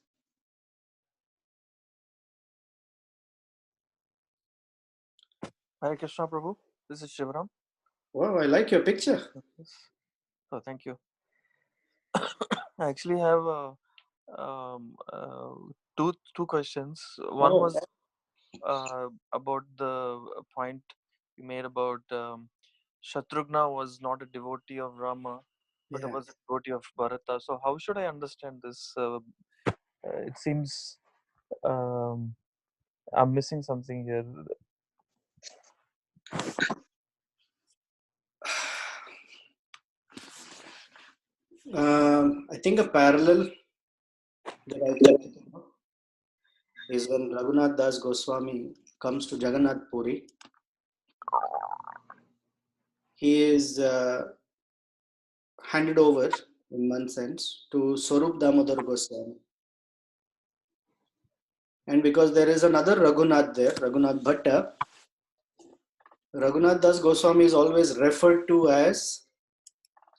Hare Krishna, Prabhu. This is Shivaram. Wow, I like your picture. Oh, thank you. I actually have two questions. One was about the point you made about Shatrughna was not a devotee of Rama, but Yeah. was a devotee of Bharata. So how should I understand this? It seems I'm missing something here. I think a parallel that I can think of is when Raghunath Das Goswami comes to Jagannath Puri. He is handed over, in one sense, to Swarup Damodar Goswami. And because there is another Raghunath there, Raghunath Bhatta, Raghunath Das Goswami is always referred to as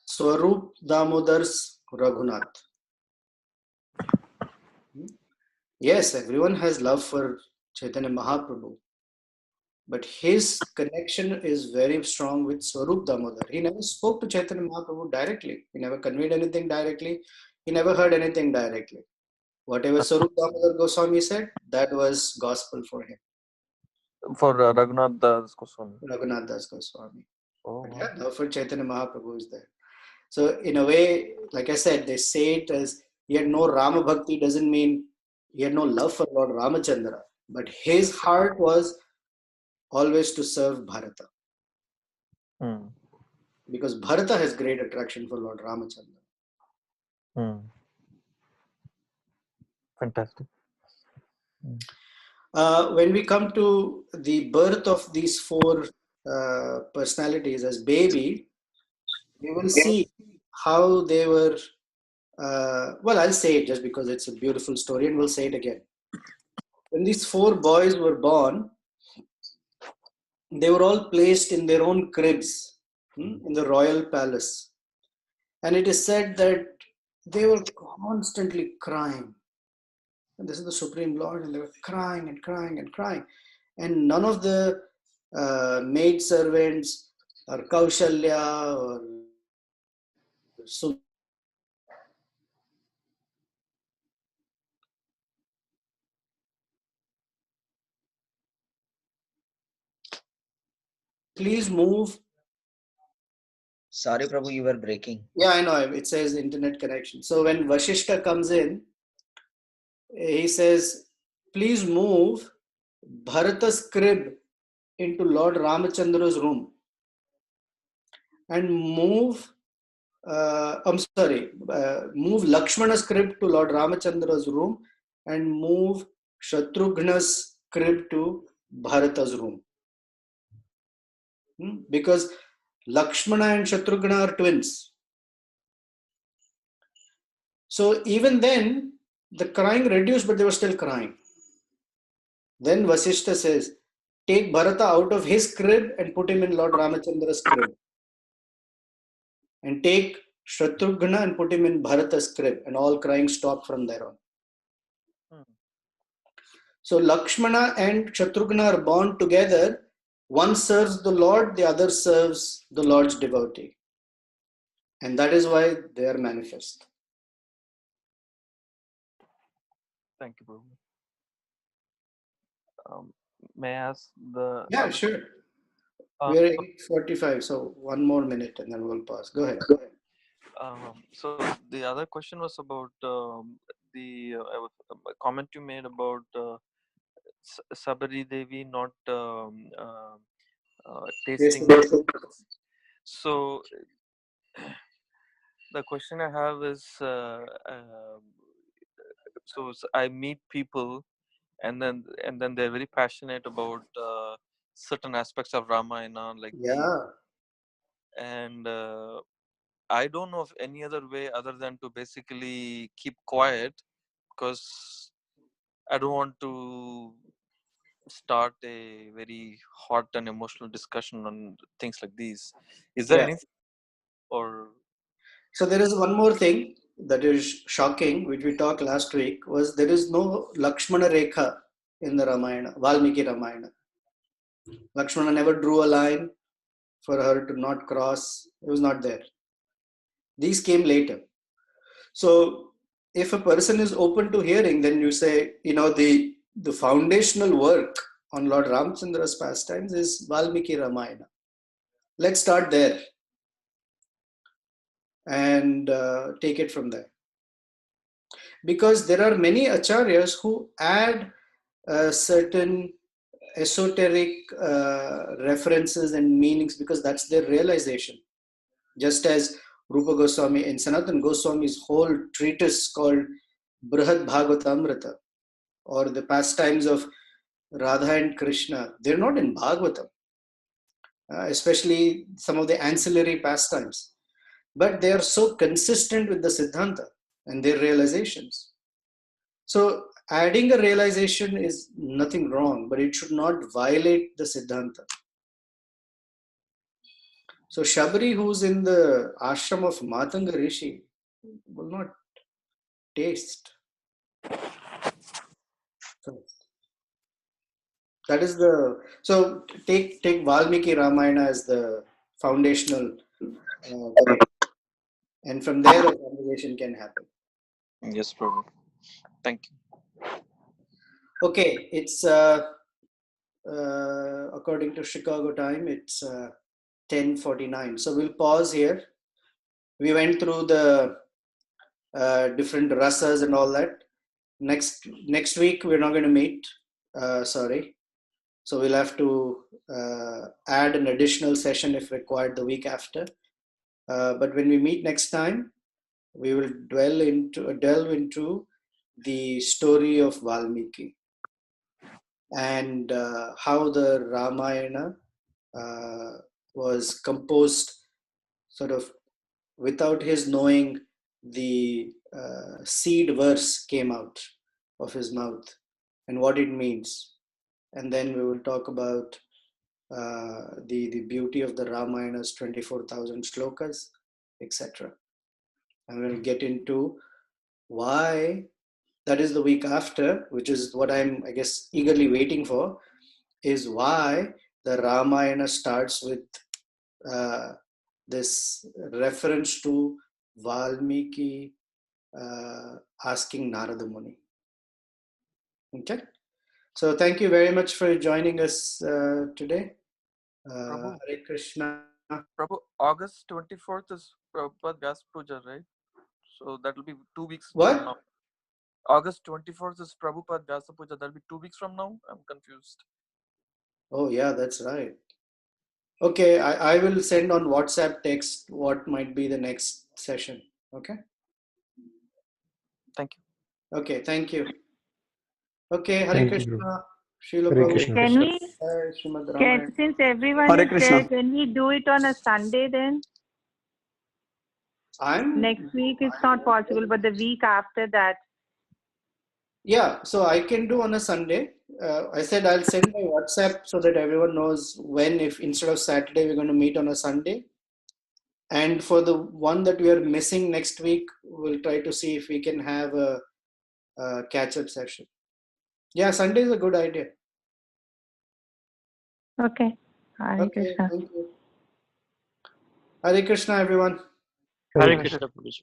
Swarup Damodar's Raghunath. Yes, everyone has love for Chaitanya Mahaprabhu, but his connection is very strong with Swarup Damodar. He never spoke to Chaitanya Mahaprabhu directly. He never conveyed anything directly. He never heard anything directly. Whatever Swarup Damodar Goswami said, that was gospel for him. For Raghunath Das Goswami. Raghunath Das Goswami. Oh, But yeah, love for Chaitanya Mahaprabhu is there. So in a way, like I said, they say it as he had no Rama Bhakti doesn't mean he had no love for Lord Ramachandra. But his heart was always to serve Bharata. Because Bharata has great attraction for Lord Ramachandra. Fantastic. When we come to the birth of these four personalities as baby, we will see how they were. Well, I'll say it just because it's a beautiful story, and we'll say it again. When these four boys were born, they were all placed in their own cribs in the royal palace. And it is said that they were constantly crying. And this is the Supreme Lord, and they were crying and crying and crying. And none of the maid servants or Kaushalya or please move. Sorry, Prabhu, you were breaking. Yeah, I know. It says internet connection. So when Vashishta comes in, he says, please move Bharata's crib into Lord Ramachandra's room and move move Lakshmana's crib to Lord Ramachandra's room and move Shatrughna's crib to Bharata's room. Because Lakshmana and Shatrughna are twins. So even then, the crying reduced, but they were still crying. Then Vasishta says, take Bharata out of his crib and put him in Lord Ramachandra's crib. And take Shatrughna and put him in Bharata's crib. And all crying stopped from there on. So Lakshmana and Shatrughna are born together. One serves the Lord, the other serves the Lord's devotee. And that is why they are manifest. Thank you, Prabhu. May I ask the... Yeah, sure. We're at 8:45, so one more minute and then we'll pause. Go ahead. So the other question was about the comment you made about Sabari Devi not tasting. So the question I have is, so I meet people, and then they're very passionate about certain aspects of Ramayana, like and I don't know of any other way other than to basically keep quiet, because I don't want to start a very hot and emotional discussion on things like these. Is there Yeah. anything or So there is one more thing that is shocking, which we talked last week, was there is no Lakshmana Rekha in the Ramayana, Valmiki Ramayana. Lakshmana never drew a line for her to not cross. It was not there. These came later. So if a person is open to hearing, then you say, the foundational work on Lord Ramchandra's pastimes is Valmiki Ramayana. Let's start there and take it from there. Because there are many acharyas who add certain esoteric references and meanings because that's their realization. Just as Rupa Goswami and Sanatan Goswami's whole treatise called Brihad Bhagavatamrita, or the pastimes of Radha and Krishna, they're not in Bhagavatam, especially some of the ancillary pastimes. But they are so consistent with the Siddhanta and their realizations. So adding a realization is nothing wrong, but it should not violate the Siddhanta. So Shabari, who's in the ashram of Matanga Rishi, will not taste. That is so take Valmiki Ramayana as the foundational, and from there a conversation can happen. yes, Prabhu? Thank you. Okay, it's according to Chicago time, it's 10:49. So we'll pause here. We went through the different rasas and all that. Next week we're not going to meet. Sorry. So we'll have to add an additional session if required the week after. But when we meet next time, we will delve into the story of Valmiki and how the Ramayana was composed sort of without his knowing. The seed verse came out of his mouth and what it means. And then we will talk about the beauty of the Ramayana's 24,000 shlokas, etc. And we'll get into why. That is the week after, which is what I'm, I guess, eagerly waiting for, is why the Ramayana starts with this reference to Valmiki asking Narada Muni. Okay? So thank you very much for joining us today. Prabhu. Hare Krishna. Prabhu, August 24th is Prabhupada Vyasa Puja, right? So that will be 2 weeks What? from now. August 24th is Prabhupada Vyasa Puja. That'll be 2 weeks from now. I'm confused. Oh, yeah, that's right. Okay, I will send on WhatsApp text what might be the next session. Okay? Thank you. Okay, thank you. Okay, Hare Thank you, Krishna. bro. Srila Hare Prabhu. Krishna. Can we, Srimad Ramayana. since everyone Hare is Krishna. there, can we do it on a Sunday then? Next week is not possible, but the week after that. Yeah, so I can do on a Sunday. I said I'll send my WhatsApp so that everyone knows when, if instead of Saturday, we're going to meet on a Sunday. And for the one that we are missing next week, we'll try to see if we can have a catch-up session. Yeah, Sunday is a good idea. Okay. Hare Okay, Krishna. thank you. Hare Krishna, everyone. Hare Krishna, Prabhuji.